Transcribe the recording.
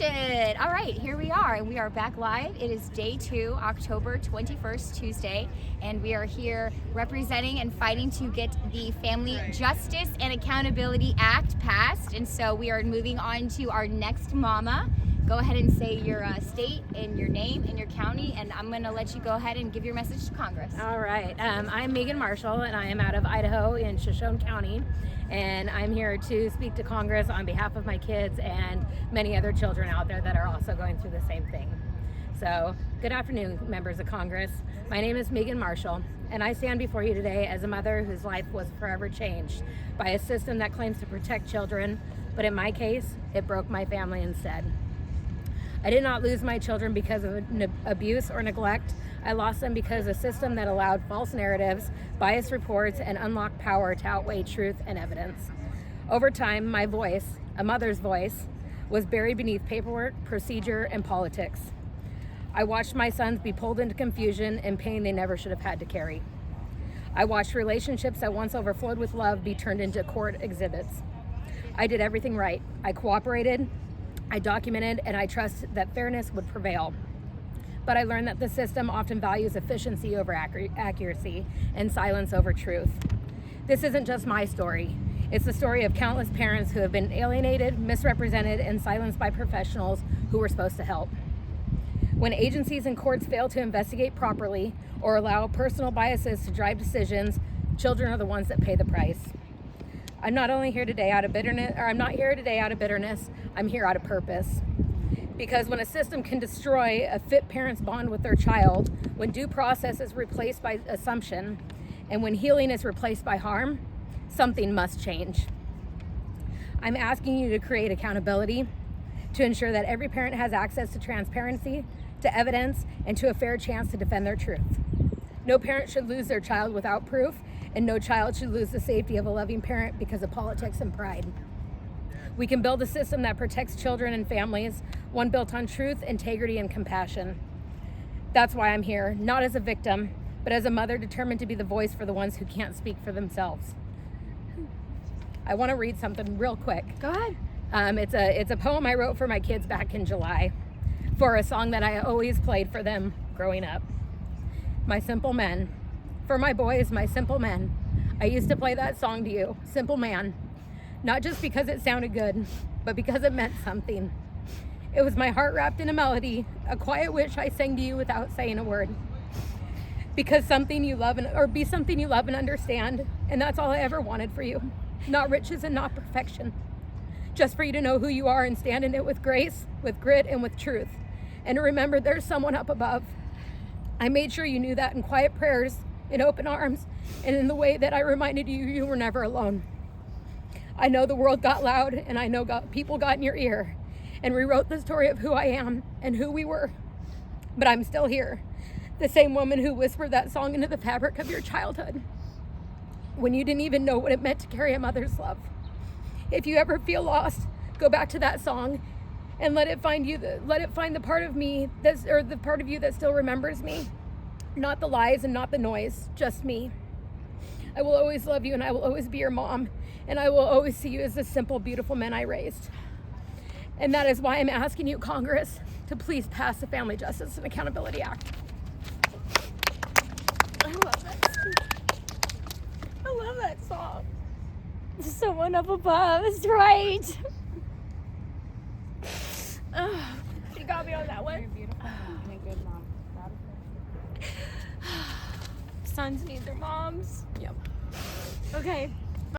it. All right, here we are, and we are back live. It is day 2, October 21st, Tuesday, and we are here representing and fighting to get the Family Justice and Accountability Act passed. And so we are moving on to our next mama. Go ahead and say your state and your name and your county, and I'm going to let you go ahead and give your message to Congress. All right. I'm Megan Marshall, and I am out of Idaho in Shoshone County, and I'm here to speak to Congress on behalf of my kids and many other children out there that are also going through the same thing. So, good afternoon, members of Congress. My name is Megan Marshall, and I stand before you today as a mother whose life was forever changed by a system that claims to protect children, but in my case, it broke my family instead. I did not lose my children because of abuse or neglect. I lost them because of a system that allowed false narratives, biased reports, and unlocked power to outweigh truth and evidence. Over time, my voice, a mother's voice, was buried beneath paperwork, procedure, and politics. I watched my sons be pulled into confusion and pain they never should have had to carry. I watched relationships that once overflowed with love be turned into court exhibits. I did everything right. I cooperated, I documented, and I trust that fairness would prevail. But I learned that the system often values efficiency over accuracy and silence over truth. This isn't just my story. It's the story of countless parents who have been alienated, misrepresented, and silenced by professionals who were supposed to help. When agencies and courts fail to investigate properly or allow personal biases to drive decisions, children are the ones that pay the price. I'm not here today out of bitterness, I'm here out of purpose. Because when a system can destroy a fit parent's bond with their child, when due process is replaced by assumption, and when healing is replaced by harm, something must change. I'm asking you to create accountability, to ensure that every parent has access to transparency, to evidence, and to a fair chance to defend their truth. No parent should lose their child without proof, and no child should lose the safety of a loving parent because of politics and pride. We can build a system that protects children and families, one built on truth, integrity, and compassion. That's why I'm here, not as a victim, but as a mother determined to be the voice for the ones who can't speak for themselves. I want to read something real quick. Go ahead. It's a poem I wrote for my kids back in July for a song that I always played for them growing up. My simple men. For my boys, my simple men. I used to play that song to you, simple man. Not just because it sounded good, but because it meant something. It was my heart wrapped in a melody, a quiet wish I sang to you without saying a word. Because something you love be something you love and understand, and that's all I ever wanted for you. Not riches and not perfection. Just for you to know who you are and stand in it with grace, with grit, and with truth. And to remember there's someone up above. I made sure you knew that in quiet prayers, in open arms, and in the way that I reminded you you were never alone. I know the world got loud, and I know people got in your ear and rewrote the story of who I am and who we were. But I'm still here, the same woman who whispered that song into the fabric of your childhood when you didn't even know what it meant to carry a mother's love. If you ever feel lost, go back to that song and let it find the part of me the part of you that still remembers me. Not the lies and not the noise, just me. I will always love you, and I will always be your mom, and I will always see you as the simple, beautiful men I raised. And that is why I'm asking you, Congress, to please pass the Family Justice and Accountability Act. I love that song. Someone up above is right. You got me on that one. You're beautiful and a good mom. Sons need their moms. Yep. Okay.